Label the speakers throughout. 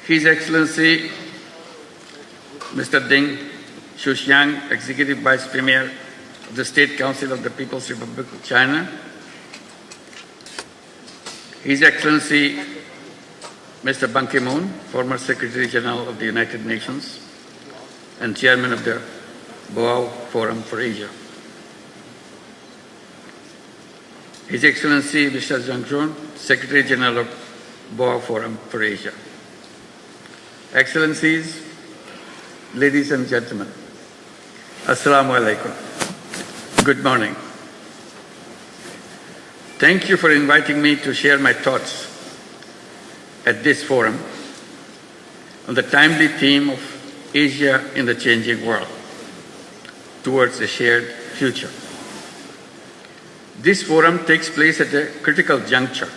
Speaker 1: His Excellency Mr. Deng Xuxiang, Executive Vice Premier of the State Council of the People's Republic of China, His Excellency Mr. Ban Ki-moon, former Secretary General of the United Nations and Chairman of the Boao Forum for Asia, His Excellency Mr. Zhang Zhun, Secretary General of Boao Forum for Asia, Excellencies, ladies and gentlemen, Assalamu alaikum. Good morning. Thank you for inviting me to share my thoughts at this forum on the timely theme of Asia in the changing world towards a shared future. This forum takes place at a critical juncture.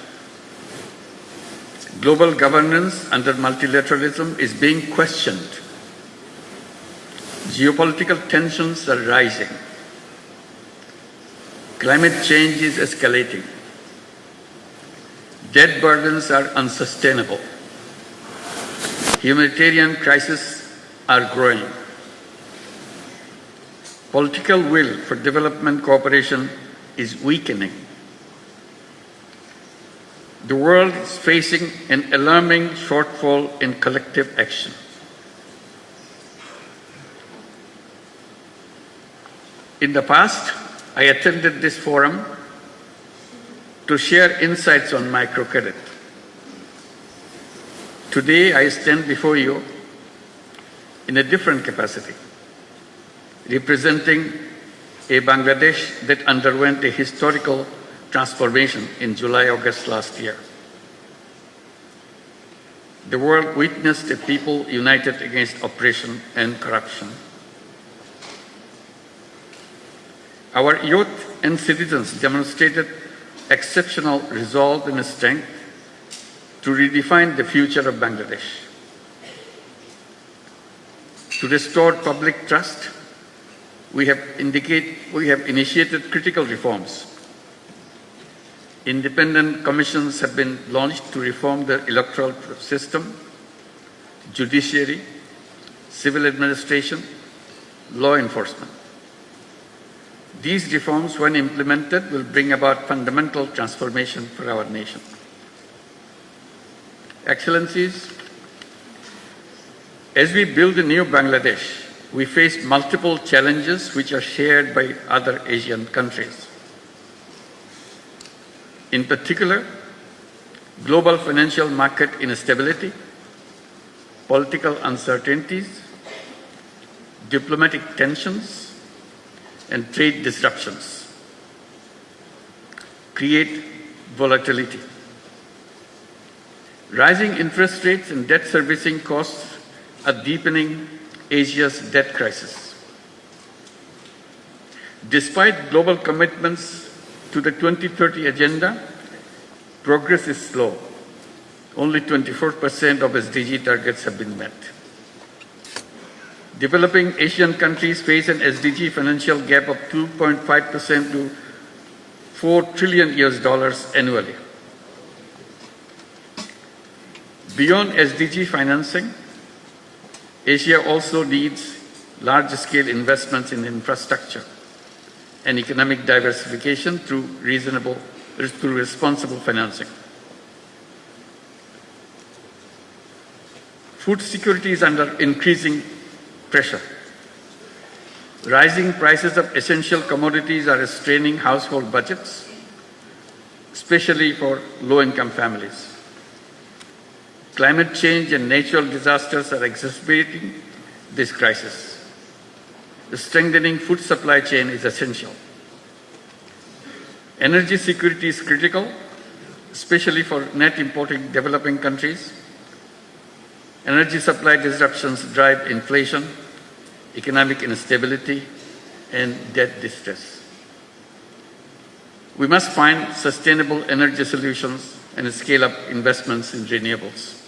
Speaker 1: Global governance under multilateralism is being questioned. Geopolitical tensions are rising. Climate change is escalating. Debt burdens are unsustainable. Humanitarian crises are growing. Political will for development cooperation is weakening. The world is facing an alarming shortfall in collective action. In the past, I attended this forum to share insights on microcredit. Today, I stand before you in a different capacity, representing a Bangladesh that underwent a historical transformation in July-August last year. The world witnessed a people united against oppression and corruption. Our youth and citizens demonstrated exceptional resolve and strength to redefine the future of Bangladesh. To restore public trust, we have initiated critical reforms. Independent commissions have been launched to reform the electoral system, judiciary, civil administration, law enforcement. These reforms, when implemented, will bring about fundamental transformation for our nation. Excellencies, as we build a new Bangladesh, we face multiple challenges which are shared by other Asian countries. In particular, global financial market instability, political uncertainties, diplomatic tensions, and trade disruptions create volatility. Rising interest rates and debt servicing costs are deepening Asia's debt crisis. Despite global commitments to the 2030 agenda, progress is slow. Only 24% of SDG targets have been met. Developing Asian countries face an SDG financial gap of 2.5% to $4 trillion annually. Beyond SDG financing, Asia also needs large-scale investments in infrastructure and economic diversification through responsible financing. Food security is under increasing pressure. Rising prices of essential commodities are straining household budgets, especially for low-income families. Climate change and natural disasters are exacerbating this crisis. The strengthening food supply chain is essential. Energy security is critical, especially for net importing developing countries. Energy supply disruptions drive inflation, economic instability, and debt distress. We must find sustainable energy solutions and scale up investments in renewables.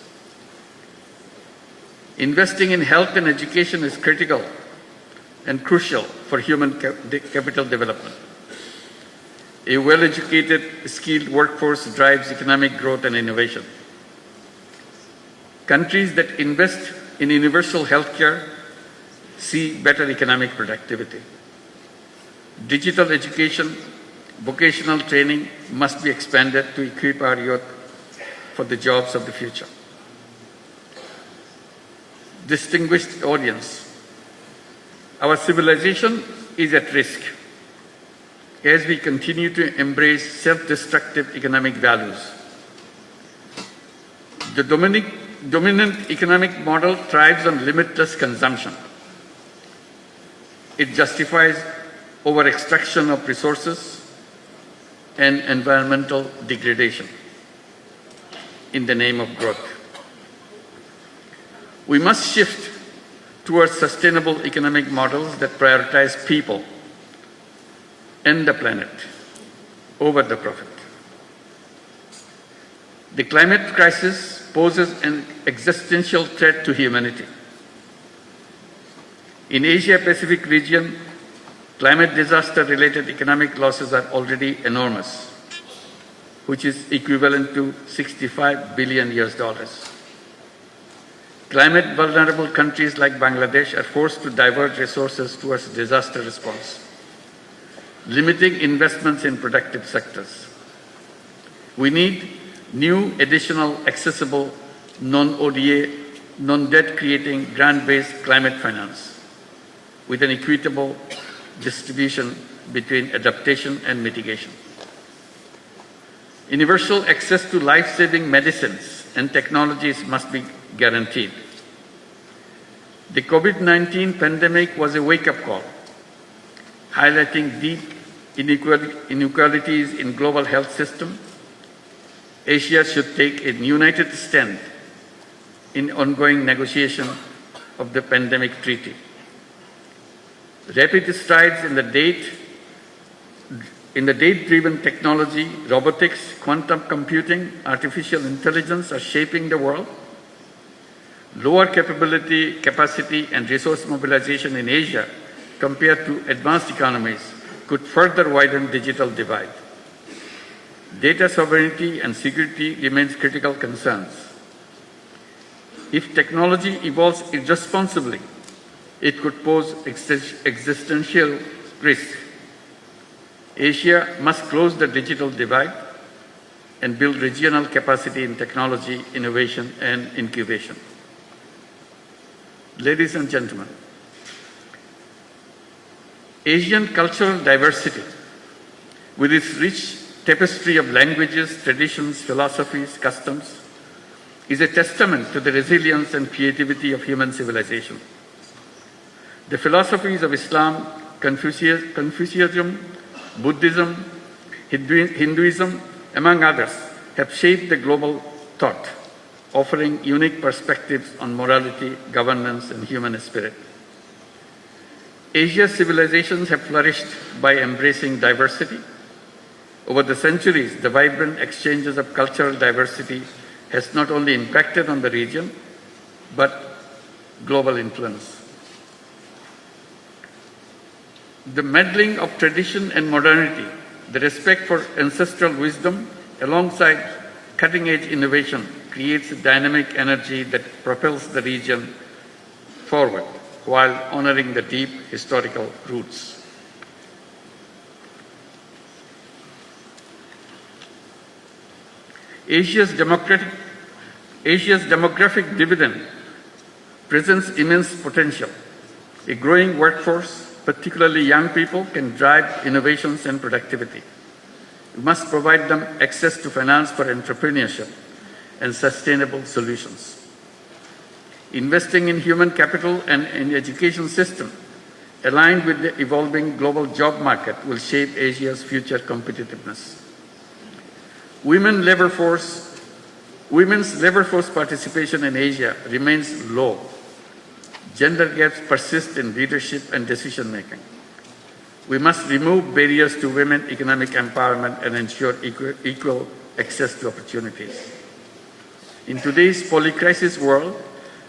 Speaker 1: Investing in health and education is critical and crucial for human capital development. A well-educated, skilled workforce drives economic growth and innovation. Countries that invest in universal healthcare see better economic productivity. Digital education, vocational training must be expanded to equip our youth for the jobs of the future. Distinguished audience, our civilization is at risk as we continue to embrace self-destructive economic values. The dominant economic model thrives on limitless consumption. It justifies over-extraction of resources and environmental degradation in the name of growth. We must shift towards sustainable economic models that prioritize people and the planet over the profit. The climate crisis poses an existential threat to humanity. In Asia-Pacific region, climate disaster-related economic losses are already enormous, which is equivalent to $65 billion. Climate vulnerable countries like Bangladesh are forced to divert resources towards disaster response, limiting investments in productive sectors. We need new, additional, accessible, non-ODA, non-debt creating grant-based climate finance with an equitable distribution between adaptation and mitigation. Universal access to life-saving medicines and technologies must be guaranteed. The COVID-19 pandemic was a wake-up call, highlighting deep inequalities in global health system. Asia should take a united stand in ongoing negotiation of the pandemic treaty. Rapid strides in the data-driven technology, robotics, quantum computing, artificial intelligence are shaping the world. Lower capacity and resource mobilization in Asia compared to advanced economies could further widen digital divide. Data sovereignty and security remains critical concerns. If technology evolves irresponsibly, it could pose existential risk. Asia must close the digital divide and build regional capacity in technology, innovation, and incubation. Ladies and gentlemen, Asian cultural diversity, with its rich tapestry of languages, traditions, philosophies, customs, is a testament to the resilience and creativity of human civilization. The philosophies of Islam, Confucianism, Buddhism, Hinduism, among others, have shaped the global thought, offering unique perspectives on morality, governance, and human spirit. Asia's civilizations have flourished by embracing diversity. Over the centuries, the vibrant exchanges of cultural diversity has not only impacted on the region, but global influence. The melding of tradition and modernity, the respect for ancestral wisdom alongside cutting-edge innovation creates a dynamic energy that propels the region forward while honoring the deep historical roots. Asia's demographic dividend presents immense potential. A growing workforce, particularly young people, can drive innovations and productivity. We must provide them access to finance for entrepreneurship and sustainable solutions. Investing in human capital and in education system aligned with the evolving global job market will shape Asia's future competitiveness. Women's labor force participation in Asia remains low. Gender gaps persist in leadership and decision making. We must remove barriers to women economic empowerment and ensure equal access to opportunities. In today's polycrisis world,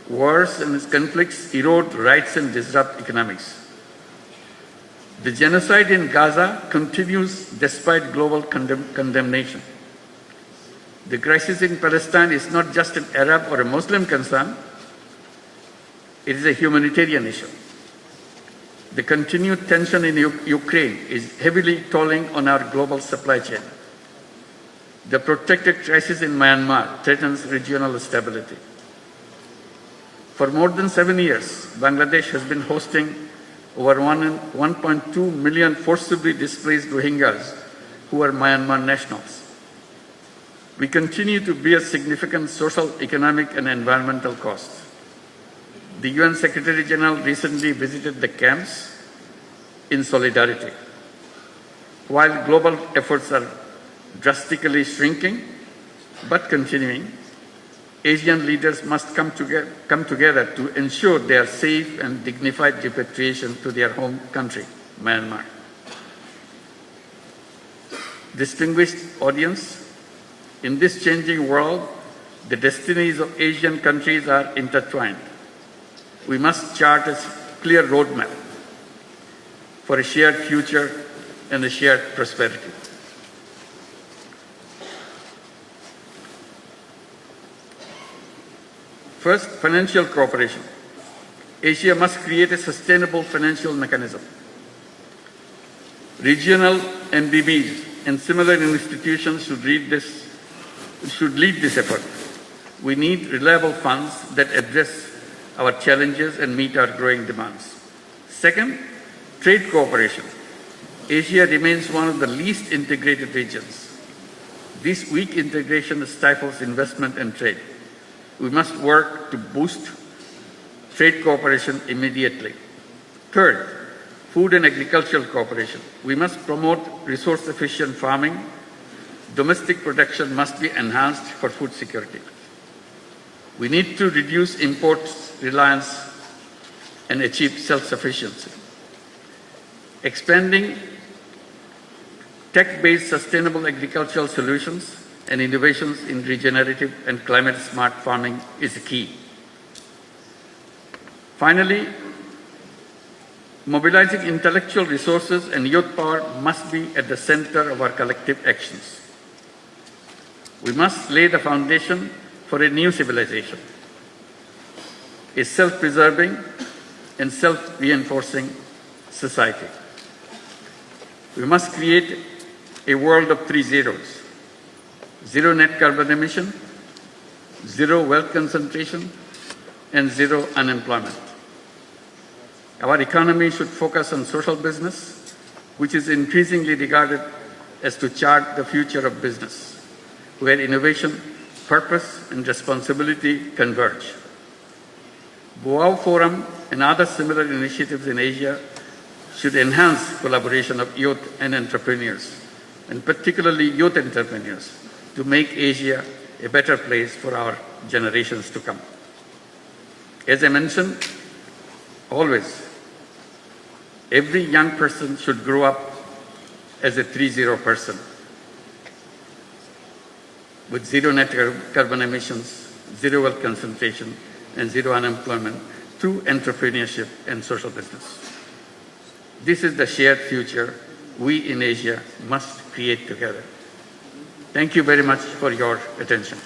Speaker 1: wars and conflicts erode rights and disrupt economics. The genocide in Gaza continues despite global condemnation. The crisis in Palestine is not just an Arab or a Muslim concern, it is a humanitarian issue. The continued tension in Ukraine is heavily tolling on our global supply chain. The protracted crisis in Myanmar threatens regional stability. For more than 7 years, Bangladesh has been hosting over 1.2 million forcibly displaced Rohingyas who are Myanmar nationals. We continue to bear significant social, economic, and environmental costs. The UN Secretary General recently visited the camps in solidarity. While global efforts are drastically shrinking but continuing, Asian leaders must come together to ensure their safe and dignified repatriation to their home country, Myanmar. Distinguished audience, in this changing world, the destinies of Asian countries are intertwined. We must chart a clear roadmap for a shared future and a shared prosperity. First, financial cooperation. Asia must create a sustainable financial mechanism. Regional MDBs and similar institutions should lead this effort. We need reliable funds that address our challenges and meet our growing demands. Second, trade cooperation. Asia remains one of the least integrated regions. This weak integration stifles investment and trade. We must work to boost trade cooperation immediately. Third, food and agricultural cooperation. We must promote resource-efficient farming. Domestic production must be enhanced for food security. We need to reduce imports reliance and achieve self-sufficiency. Expanding tech-based sustainable agricultural solutions and innovations in regenerative and climate-smart farming is key. Finally, mobilizing intellectual resources and youth power must be at the center of our collective actions. We must lay the foundation for a new civilization, a self-preserving and self-reinforcing society. We must create a world of 3 zeros. Zero net carbon emission, zero wealth concentration, and zero unemployment. Our economy should focus on social business, which is increasingly regarded as to chart the future of business, where innovation, purpose, and responsibility converge. Boao Forum and other similar initiatives in Asia should enhance collaboration of youth and entrepreneurs, and particularly youth entrepreneurs, to make Asia a better place for our generations to come. As I mentioned, always, every young person should grow up as a 3-0 person with zero net carbon emissions, zero wealth concentration, and zero unemployment through entrepreneurship and social business. This is the shared future we in Asia must create together. Thank you very much for your attention.